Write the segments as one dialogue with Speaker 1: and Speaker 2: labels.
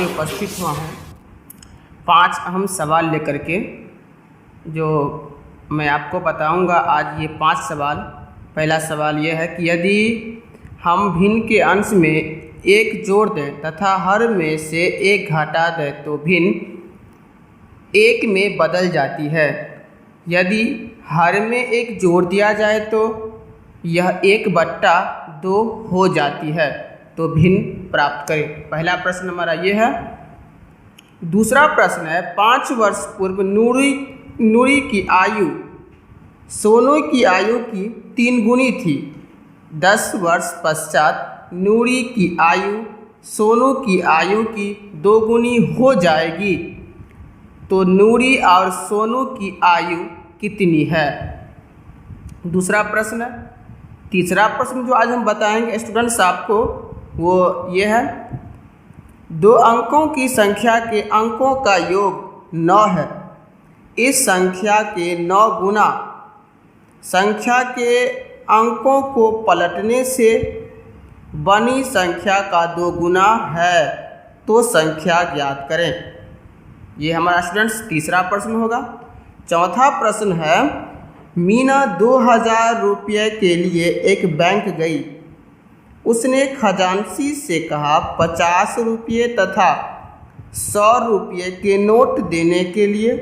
Speaker 1: आपसे उपस्थित हुआ हूँ 5 अहम सवाल लेकर के, जो मैं आपको बताऊंगा आज ये 5 सवाल। पहला सवाल यह है कि यदि हम भिन्न के अंश में 1 जोड़ दें तथा हर में से 1 घटा दें तो भिन्न 1 में बदल जाती है। यदि हर में 1 जोड़ दिया जाए तो यह 1/2 हो जाती है, तो भिन्न प्राप्त करें। पहला प्रश्न हमारा ये है। दूसरा प्रश्न है, 5 वर्ष पूर्व नूरी की आयु सोनू की आयु की 3 गुनी थी। 10 वर्ष पश्चात नूरी की आयु सोनू की आयु की 2 गुनी हो जाएगी, तो नूरी और सोनू की आयु कितनी है? दूसरा प्रश्न। तीसरा प्रश्न जो आज हम बताएंगे स्टूडेंट्स आपको, वो ये है, 2 अंकों की संख्या के अंकों का योग 9 है। इस संख्या के 9 गुना संख्या के अंकों को पलटने से बनी संख्या का 2 गुना है, तो संख्या ज्ञात करें। ये हमारा स्टूडेंट्स तीसरा प्रश्न होगा। चौथा प्रश्न है, मीना 2000 रुपये के लिए एक बैंक गई। उसने खजांची से कहा 50 रुपये तथा 100 रुपये के नोट देने के लिए।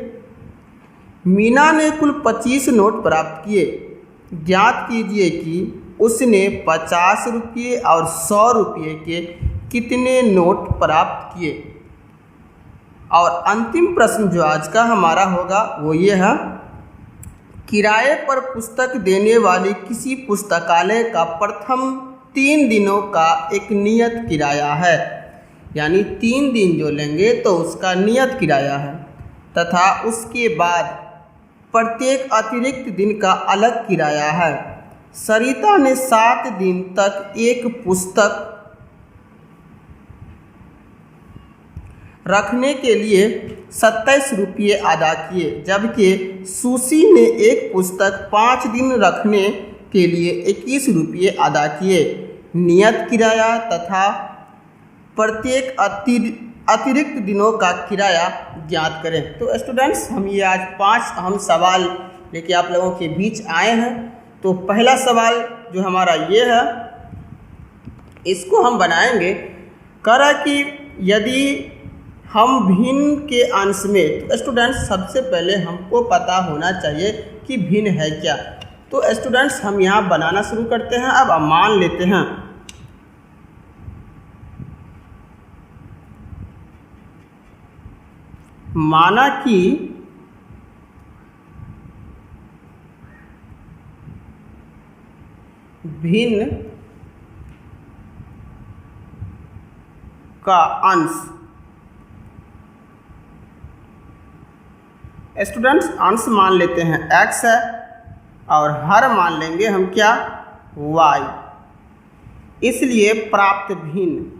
Speaker 1: मीना ने कुल 25 नोट प्राप्त किए। ज्ञात कीजिए कि उसने 50 रुपये और 100 रुपये के कितने नोट प्राप्त किए। और अंतिम प्रश्न जो आज का हमारा होगा वो ये है, किराए पर पुस्तक देने वाली किसी पुस्तकालय का प्रथम 3 दिनों का एक नियत किराया है, यानी 3 दिन जो लेंगे तो उसका नियत किराया है, तथा उसके बाद प्रत्येक अतिरिक्त दिन का अलग किराया है। सरिता ने 7 दिन तक एक पुस्तक रखने के लिए 27 रुपये अदा किए, जबकि सुशी ने एक पुस्तक 5 दिन रखने के लिए 21 रुपये अदा किए। नियत किराया तथा प्रत्येक अतिरिक्त दिनों का किराया ज्ञात करें। तो स्टूडेंट्स, हम ये आज 5 अहम सवाल लेके आप लोगों के बीच आए हैं। तो पहला सवाल जो हमारा ये है, इसको हम बनाएंगे। कह रहा कि यदि हम भिन्न के अंश में, तो स्टूडेंट्स सबसे पहले हमको पता होना चाहिए कि भिन्न है क्या। तो स्टूडेंट्स हम यहाँ बनाना शुरू करते हैं। अब मान लेते हैं, माना कि भिन्न का अंश, स्टूडेंट्स अंश मान लेते हैं x है और हर मान लेंगे हम क्या, y। इसलिए प्राप्त भिन्न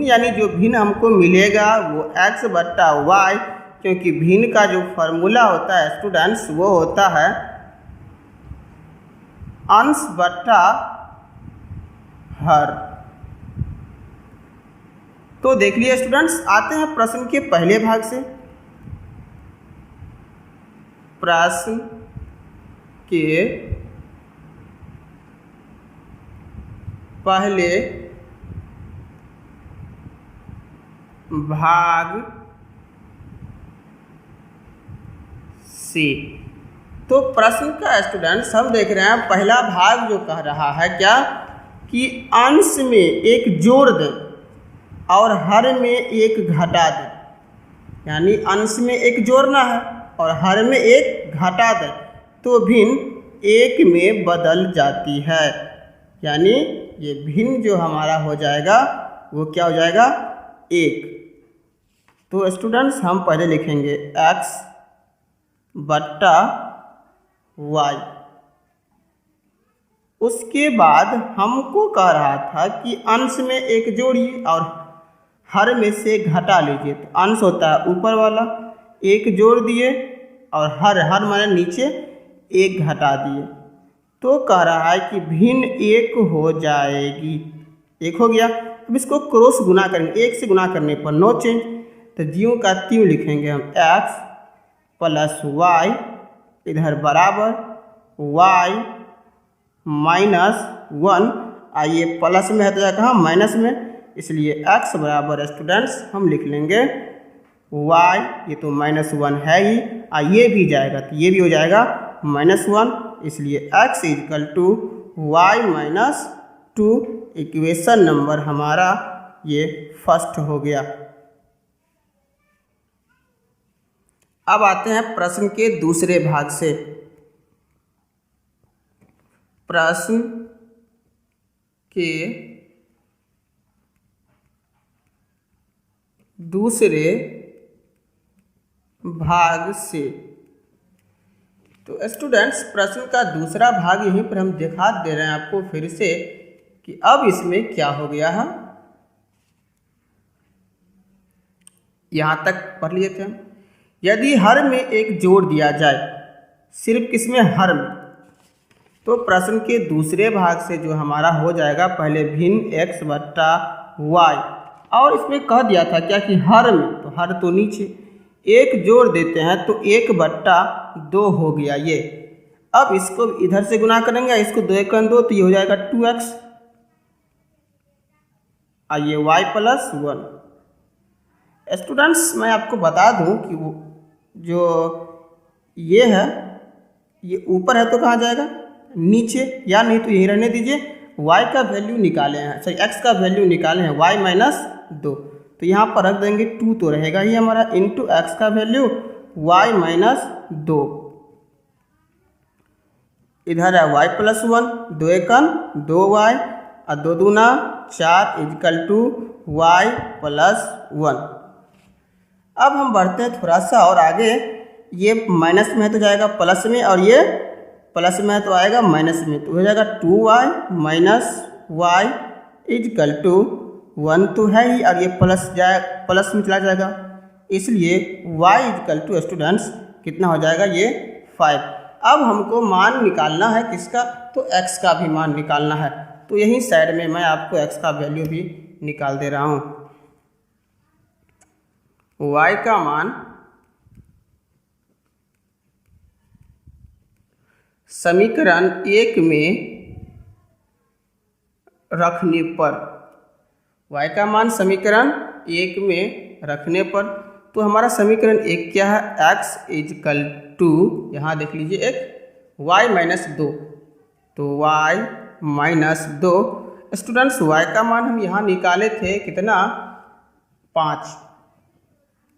Speaker 1: यानी जो भिन्न हमको मिलेगा वो x/y, क्योंकि भिन्न का जो फॉर्मूला होता है स्टूडेंट्स वो होता है अंश बट्टा हर। तो देख लिए स्टूडेंट्स, आते हैं प्रश्न के पहले भाग से। प्रश्न के पहले भाग से। तो प्रश्न का स्टूडेंट्स हम देख रहे हैं, पहला भाग जो कह रहा है क्या, कि अंश में 1 जोड़ दें और हर में 1 घटा दें, यानी अंश में 1 जोड़ना है और हर में 1 घटा दें, तो भिन्न 1 में बदल जाती है। यानी ये भिन्न जो हमारा हो जाएगा वो क्या हो जाएगा, 1। तो स्टूडेंट्स हम पहले लिखेंगे x/y। उसके बाद हमको कह रहा था कि अंश में 1 जोड़िए और हर में से घटा लीजिए। तो अंश होता है ऊपर वाला, 1 जोड़ दिए और हर माने नीचे 1 घटा दिए, तो कह रहा है कि भिन्न 1 हो जाएगी। 1 हो गया। अब इसको क्रॉस गुना करेंगे, 1 से गुना करने पर नो चेंज, तो ज्यों का त्यों लिखेंगे हम x प्लस वाई इधर बराबर y माइनस 1। आइए प्लस में है तो जाएगा कहाँ माइनस में, इसलिए x बराबर स्टूडेंट्स हम लिख लेंगे y, ये तो -1 है ही, ये भी जाएगा तो ये भी हो जाएगा -1, इसलिए x equal to y minus 2। Equation number हमारा ये फर्स्ट हो गया। अब आते हैं प्रश्न के दूसरे भाग से। प्रश्न के दूसरे भाग से। तो स्टूडेंट्स प्रश्न का दूसरा भाग यहीं पर हम दिखा दे रहे हैं आपको फिर से कि अब इसमें क्या हो गया है। यहाँ तक पढ़ लिए थे हम। यदि हर में एक जोड़ दिया जाए, सिर्फ किसमें हर में, तो प्रश्न के दूसरे भाग से जो हमारा हो जाएगा पहले भिन्न x बट्टा वाई, और इसमें कह दिया था क्या कि हर में, तो हर तो नीचे एक जोड़ देते हैं तो 1 बट्टा 2 हो गया ये। अब इसको इधर से गुना करेंगे, इसको 2 1 2 तो ये हो जाएगा 2x, आइए y प्लस 1। स्टूडेंट्स मैं आपको बता दूं कि वो जो ये है ये ऊपर है तो कहाँ जाएगा नीचे, या नहीं तो यहीं रहने दीजिए। y का वैल्यू निकाले हैं, सही x का वैल्यू निकाले हैं y माइनस 2, तो यहाँ पर रख देंगे 2 तो रहेगा ही हमारा, इंटू x का वैल्यू y माइनस 2, इधर है y प्लस 1, 2 1 2y और 2 दूना 4 इजकल टू y प्लस 1। अब हम बढ़ते हैं थोड़ा सा और आगे, ये माइनस में है तो जाएगा प्लस में, और ये प्लस में है तो आएगा माइनस में, तो हो जाएगा 2y minus y is equal to 1 तो है ही, और ये प्लस में चला जाएगा, इसलिए y इजकल टू स्टूडेंट्स कितना हो जाएगा ये 5। अब हमको मान निकालना है किसका, तो x का भी मान निकालना है, तो यही साइड में मैं आपको x का वैल्यू भी निकाल दे रहा हूँ। y का मान समीकरण 1 में रखने पर, y का मान समीकरण 1 में रखने पर, तो हमारा समीकरण 1 क्या है, x इजकल टू, यहाँ देख लीजिए एक y माइनस 2, तो y माइनस 2। स्टूडेंट्स y का मान हम यहाँ निकाले थे कितना 5,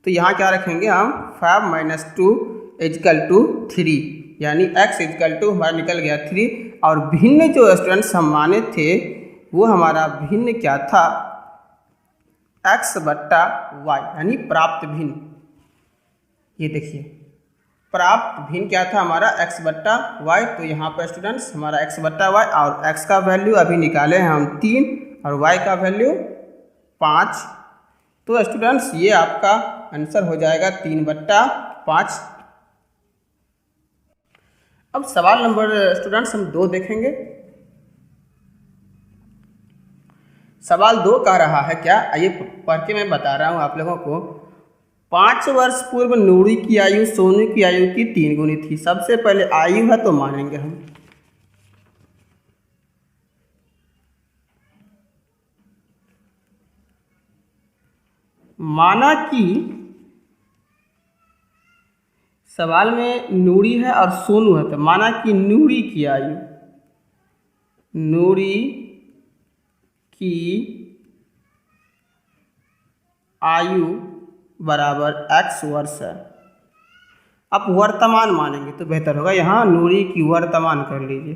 Speaker 1: तो यहाँ क्या रखेंगे हम 5 माइनस 2 इजकल टू 3, यानी x इजकल टू हमारा निकल गया 3। और भिन्न जो स्टूडेंट्स हम माने थे वो हमारा भिन्न क्या था, x बट्टा y, यानी प्राप्त भिन्न। ये देखिए प्राप्त भिन्न क्या था हमारा x बट्टा y, तो यहाँ पर स्टूडेंट्स हमारा x बट्टा y, और x का वैल्यू अभी निकाले हैं हम 3 और y का वैल्यू 5, तो स्टूडेंट्स ये आपका आंसर हो जाएगा 3 बट्टा 5। अब सवाल नंबर स्टूडेंट्स हम 2 देखेंगे। सवाल 2 कह रहा है क्या, आइए पढ़ के मैं बता रहा हूँ आप लोगों को। 5 वर्ष पूर्व नूरी की आयु सोनू की आयु की 3 गुनी थी। सबसे पहले आयु है तो मानेंगे हम, माना कि सवाल में नूरी है और सोनू है, तो माना कि नूरी की आयु, नूरी की आयु बराबर x वर्ष है। अब वर्तमान मानेंगे तो बेहतर होगा, यहाँ नूरी की वर्तमान कर लीजिए,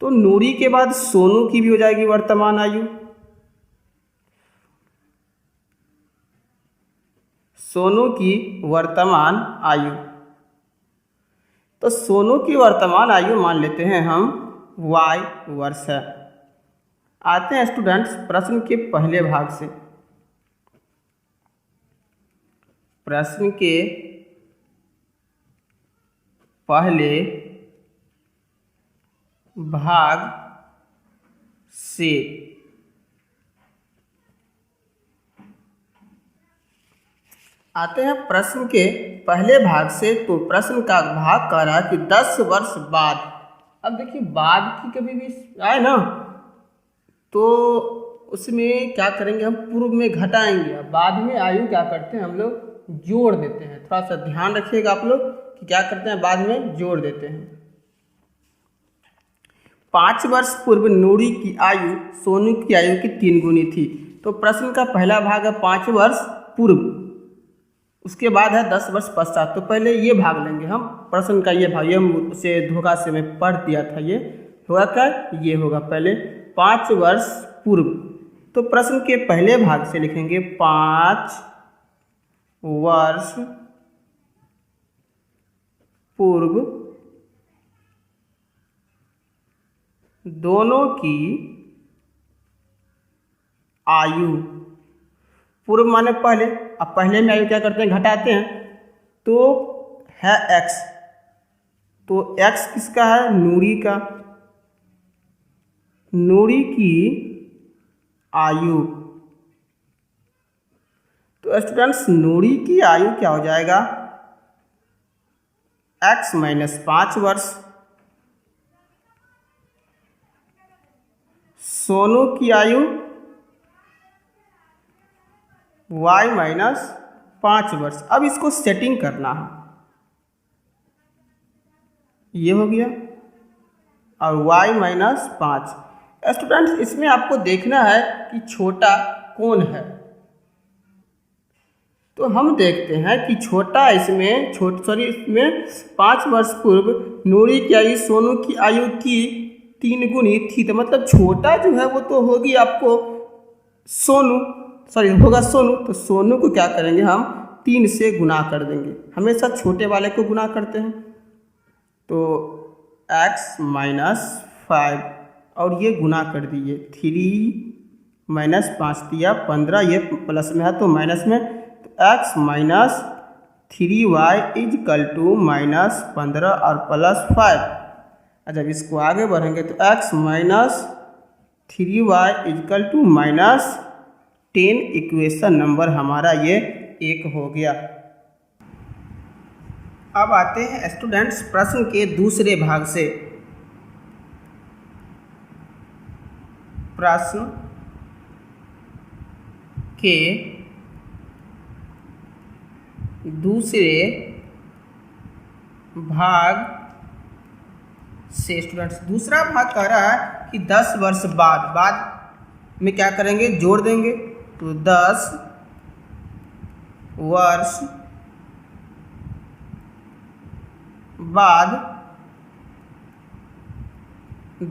Speaker 1: तो नूरी के बाद सोनू की भी हो जाएगी वर्तमान आयु, सोनू की वर्तमान आयु, तो सोनू की वर्तमान आयु मान लेते हैं हम y वर्ष है। आते हैं स्टूडेंट्स प्रश्न के पहले भाग से। प्रश्न के पहले भाग से आते हैं प्रश्न के पहले भाग से। तो प्रश्न का भाग कह रहा है कि 10 वर्ष बाद। अब देखिए बाद की कभी भी आए ना तो उसमें क्या करेंगे, हम पूर्व में घटाएंगे, बाद में आयु क्या करते हैं हम लोग जोड़ देते हैं। थोड़ा सा ध्यान रखिएगा आप लोग कि क्या करते हैं, बाद में जोड़ देते हैं। 5 वर्ष पूर्व नूरी की आयु सोनू की आयु की 3 गुनी थी। तो प्रश्न का पहला भाग है 5 वर्ष पूर्व, उसके बाद है 10 वर्ष पश्चात। तो पहले ये भाग लेंगे हम, प्रश्न का ये भाग, ये उसे धोखा से मैं पढ़ दिया था, ये होगा क्या, ये होगा पहले 5 वर्ष पूर्व। तो प्रश्न के पहले भाग से लिखेंगे 5 वर्ष पूर्व दोनों की आयु, पूर्व माने पहले, अब पहले में आयु क्या करते हैं, घटाते हैं, तो है x। तो x किसका है, नूरी का, नूरी की आयु। तो स्टूडेंट्स नूरी की आयु क्या हो जाएगा, x माइनस 5 वर्ष। सोनू की आयु y माइनस 5 वर्ष। अब इसको सेटिंग करना है, ये हो गया, और y माइनस 5। स्टूडेंट्स इसमें आपको देखना है कि छोटा कौन है। तो हम देखते हैं कि छोटा इसमें इसमें 5 वर्ष पूर्व नूरी की आयु सोनू की आयु की 3 गुनी थी। तो मतलब छोटा जो है वो तो होगी आपको सोनू, होगा सोनू। तो सोनू को क्या करेंगे हम 3 से गुना कर देंगे, हमेशा छोटे वाले को गुना करते हैं। तो x माइनस 5 और ये गुना कर दीजिए, 3 माइनस 5 दिया 15, ये प्लस में है तो माइनस में, तो x minus 3y equal to minus 15 और प्लस 5। जब इसको आगे बढ़ेंगे तो x minus 3y equal to minus 10, equation number हमारा ये 1 हो गया। अब आते हैं स्टूडेंट्स प्रश्न के दूसरे भाग से। प्रश्न के दूसरे भाग से स्टूडेंट्स, दूसरा भाग कह रहा है कि 10 वर्ष बाद में क्या करेंगे, जोड़ देंगे। तो 10 वर्ष बाद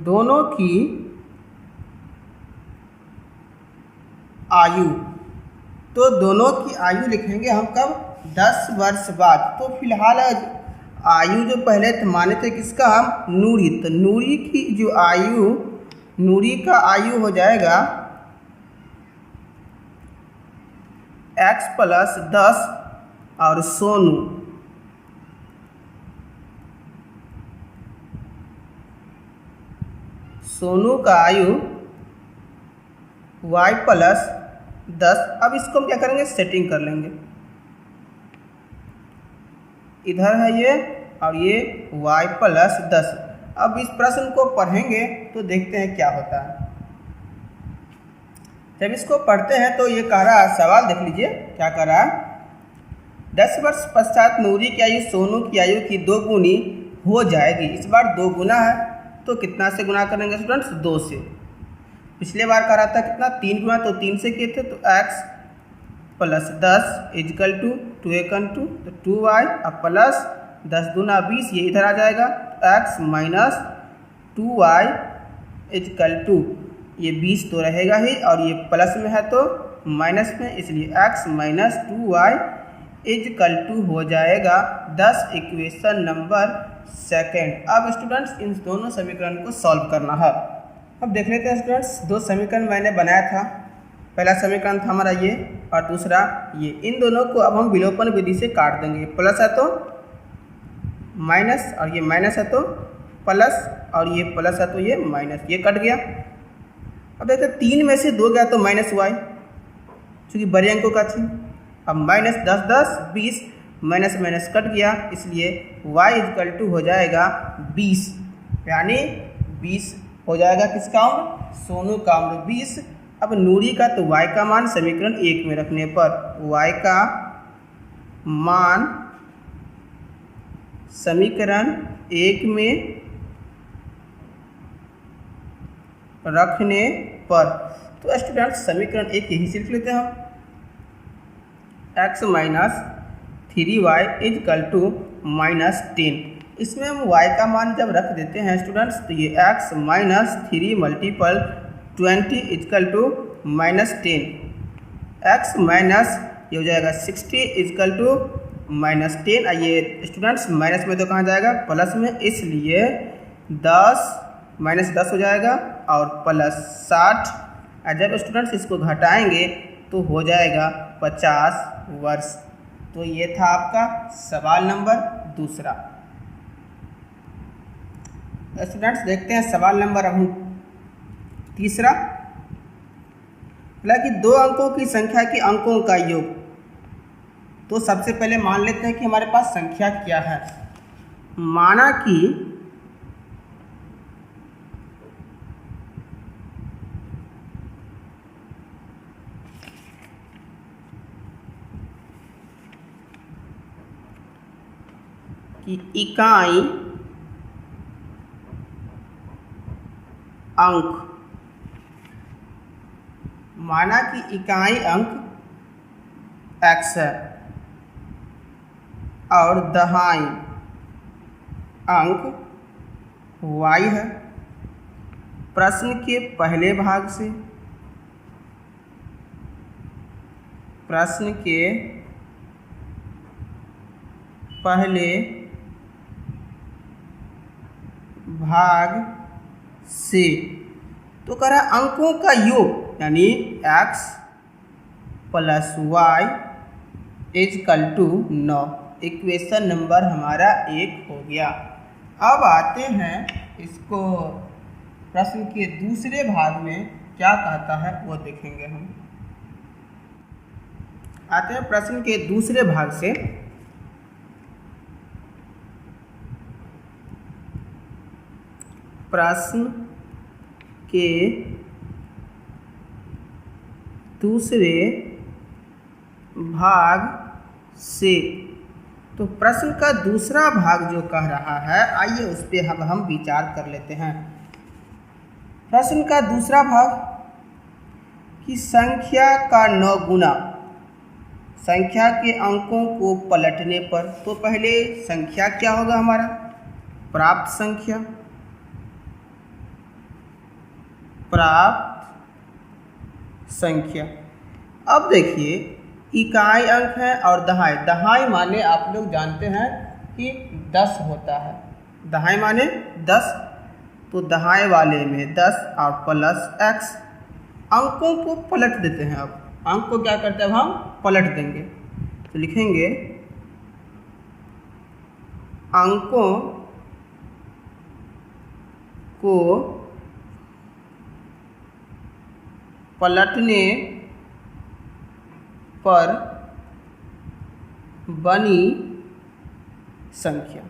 Speaker 1: दोनों की आयु, तो दोनों की आयु लिखेंगे हम कब, 10 वर्ष बाद। तो फिलहाल आयु जो पहले माने थे किसका हम, नूरी। तो नूरी की जो आयु, नूरी का आयु हो जाएगा x प्लस 10 और सोनू का आयु y प्लस 10। अब इसको हम क्या करेंगे, सेटिंग कर लेंगे, इधर है ये और ये y प्लस 10। अब इस प्रश्न को पढ़ेंगे तो देखते हैं क्या होता है। जब इसको पढ़ते हैं तो ये कह रहा है, सवाल देख लीजिए क्या कह रहा है, 10 वर्ष पश्चात नूरी की आयु सोनू की आयु की 2 गुनी हो जाएगी। इस बार 2 गुना है तो कितना से गुना करेंगे स्टूडेंट्स, 2 से। पिछले बार कह रहा था कितना, 3 गुना, तो 3 से किए थे। तो x प्लस 10 इजकल टू 2 तो 2y अब प्लस 10 दूना 20, ये इधर आ जाएगा। तो x minus 2y is equal to, ये 20 तो रहेगा ही और ये प्लस में है तो माइनस में, इसलिए x minus 2y is equal to हो जाएगा 10, इक्वेशन नंबर 2। अब स्टूडेंट्स इन दोनों समीकरण को सॉल्व करना है। अब देख लेते हैं स्टूडेंट्स, 2 समीकरण मैंने बनाया था। पहला समीकरण था हमारा ये और दूसरा ये। इन दोनों को अब हम विलोपन विधि से काट देंगे। प्लस है तो माइनस, और ये माइनस है तो प्लस, और ये प्लस है तो ये माइनस, ये कट गया। अब देखते 3 में से 2 गया तो माइनस वाई, चूँकि बड़े अंकों का थी। अब माइनस 10 10 20, माइनस माइनस कट गया, इसलिए y इजकल टू हो जाएगा 20, यानी 20 हो जाएगा किसका उम्र, सोनू का उम्र 20। अब नूरी का तो y का मान समीकरण 1 में रखने पर y का मान समीकरण 1 में रखने पर, तो स्टूडेंट समीकरण 1 यही से लिख लेते हैं हम, x minus 3y equal to -10। इसमें हम y का मान जब रख देते हैं स्टूडेंट्स, तो ये x minus 3 multiple 20 equal to -10, x minus ये हो जाएगा 60 इजकल टू -10। आइए स्टूडेंट्स माइनस में तो कहाँ जाएगा, प्लस में, इसलिए 10 माइनस 10 हो जाएगा और प्लस 60। और जब स्टूडेंट्स इसको घटाएंगे तो हो जाएगा 50 वर्ष। तो ये था आपका सवाल नंबर दूसरा। स्टूडेंट्स देखते हैं सवाल नंबर अब तीसरा, बोला कि 2 अंकों की संख्या के अंकों का योग। तो सबसे पहले मान लेते हैं कि हमारे पास संख्या क्या है। माना कि इकाई अंक, माना कि इकाई अंक x है और दहाई अंक y है। प्रश्न के पहले भाग से, प्रश्न के पहले भाग से तो कह रहा है अंकों का योग, यानी x plus y equal to 9। Equation number हमारा 1 हो गया। अब आते हैं इसको प्रश्न के दूसरे भाग में क्या कहता है वो देखेंगे हम। आते हैं प्रश्न के दूसरे भाग से। प्रश्न के दूसरे भाग से, तो प्रश्न का दूसरा भाग जो कह रहा है, आइए उस पर हम विचार कर लेते हैं। प्रश्न का दूसरा भाग कि संख्या का 9 गुना संख्या के अंकों को पलटने पर, तो पहले संख्या क्या होगा हमारा, प्राप्त संख्या, प्राप्त संख्या। अब देखिए इकाई अंक है और दहाई, दहाई माने आप लोग जानते हैं कि 10 होता है, दहाई माने 10, तो दहाई वाले में 10 और प्लस x। अंकों को पलट देते हैं। अब अंक को क्या करते हैं, अब हम पलट देंगे, तो लिखेंगे अंकों को पलटने पर बनी संख्या।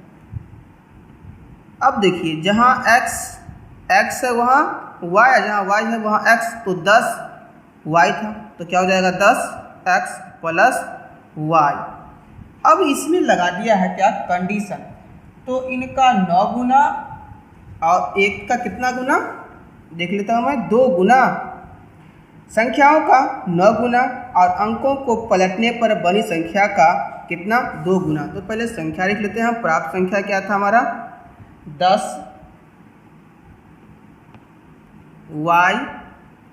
Speaker 1: अब देखिए जहाँ x है वहाँ y है, जहाँ y है वहाँ x, तो 10 y था तो क्या हो जाएगा 10x प्लस y। अब इसमें लगा दिया है क्या, कंडीशन, तो इनका 9 गुना और एक का कितना गुना, देख लेता हूँ मैं, 2 गुना, संख्याओं का 9 गुना और अंकों को पलटने पर बनी संख्या का कितना, 2 गुना। तो पहले संख्या लिख लेते हैं। प्राप्त संख्या क्या था हमारा, 10 y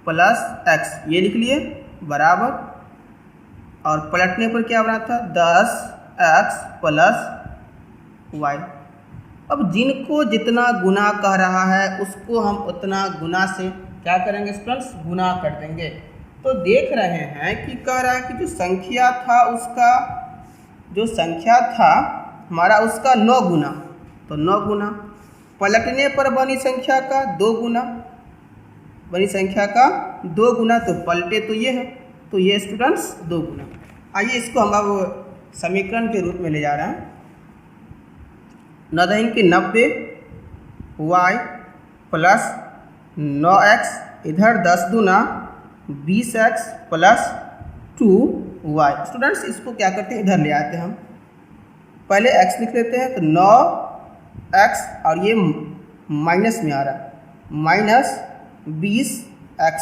Speaker 1: प्लस x, ये लिख लिए बराबर, और पलटने पर क्या बना था, 10x प्लस y। अब जिनको जितना गुना कह रहा है उसको हम उतना गुना से क्या करेंगे स्टूडेंट्स, गुना कर देंगे। तो देख रहे हैं कि कह रहा है कि जो संख्या था उसका, जो संख्या था हमारा उसका 9 गुना, तो 9 गुना, पलटने पर बनी संख्या का 2 गुना, बनी संख्या का 2 गुना, तो पलटे तो ये है, तो ये स्टूडेंट्स 2 गुना। आइए इसको हम अब समीकरण के रूप में ले जा रहे हैं। 9 दहिन की 90 y प्लस 9x, इधर 10 दूना 20x प्लस 2y। स्टूडेंट्स इसको क्या करते हैं, इधर ले आते हैं हम, पहले x लिख लेते हैं, तो 9x और ये माइनस में आ रहा है, माइनस 20x।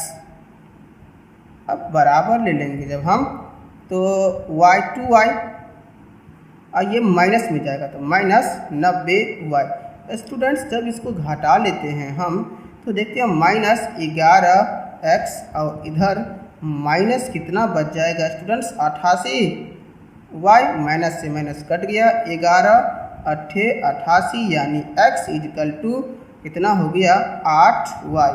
Speaker 1: अब बराबर ले लेंगे जब हम, तो y 2y और ये माइनस में जाएगा, तो माइनस 90y। स्टूडेंट्स जब इसको घटा लेते हैं हम, तो देखते हैं माइनस 11x और इधर माइनस कितना बच जाएगा स्टूडेंट्स 88, y माइनस से माइनस कट गया, 11 अट्ठे 88, यानी x इजकल टू कितना हो गया 8y।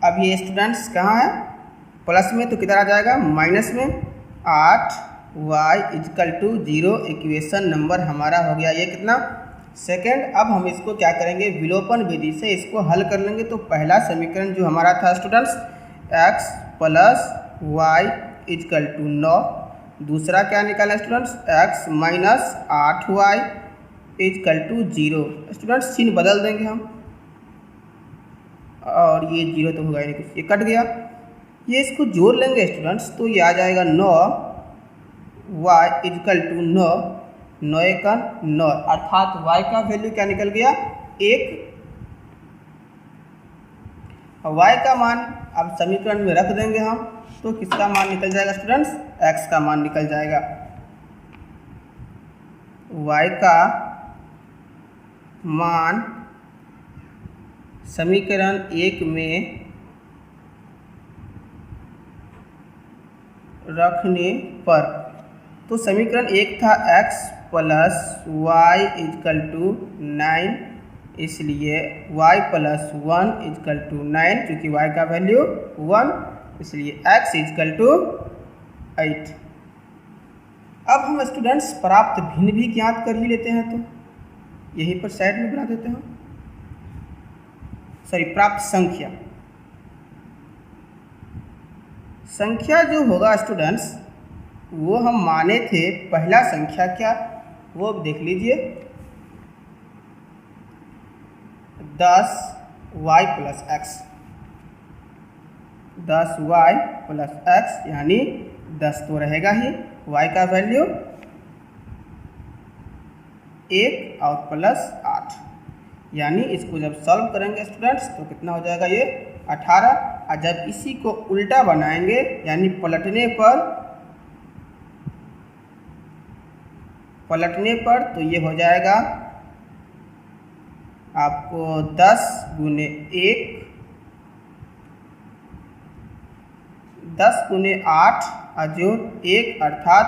Speaker 1: अब ये स्टूडेंट्स कहाँ है, प्लस में, तो किधर आ जाएगा माइनस में, 8y equal to 0। Equation number हमारा हो गया ये कितना, सेकंड। अब हम इसको क्या करेंगे, विलोपन विधि से इसको हल कर लेंगे। तो पहला समीकरण जो हमारा था students x plus y equal to 9, दूसरा क्या निकाला students, x minus 8y equal to 0। Students चिन्ह बदल देंगे हम, और ये 0 तो होगा ही नहीं कुछ, ये कट गया, ये इसको जोड़ लेंगे स्टूडेंट्स, तो ये आ जाएगा 9y इजकल टू 9, 9 का 9, अर्थात y का वैल्यू क्या निकल गया 1। y का मान अब समीकरण में रख देंगे हम, तो किसका मान निकल जाएगा स्टूडेंट्स, x का मान निकल जाएगा। y का मान समीकरण 1 में रखने पर, तो समीकरण 1 था x plus y equal to 9, इसलिए y प्लस 1 इजकल टू 9, क्योंकि y का वैल्यू 1, इसलिए x इजकल टू 8। अब हम स्टूडेंट्स प्राप्त भिन्न भी ज्ञात कर ही लेते हैं, तो यहीं पर साइड में बना देते हैं, सॉरी प्राप्त संख्या। संख्या जो होगा स्टूडेंट्स, वो हम माने थे पहला संख्या क्या, वो देख लीजिए 10y plus x, 10y plus x यानी 10 तो रहेगा ही, y का वैल्यू 1 और प्लस 8, यानी इसको जब सॉल्व करेंगे स्टूडेंट्स तो कितना हो जाएगा ये 18। और जब इसी को उल्टा बनाएंगे यानी पलटने पर तो ये हो जाएगा आपको 10 गुने 1, 10 गुने 8 और जो 1 अर्थात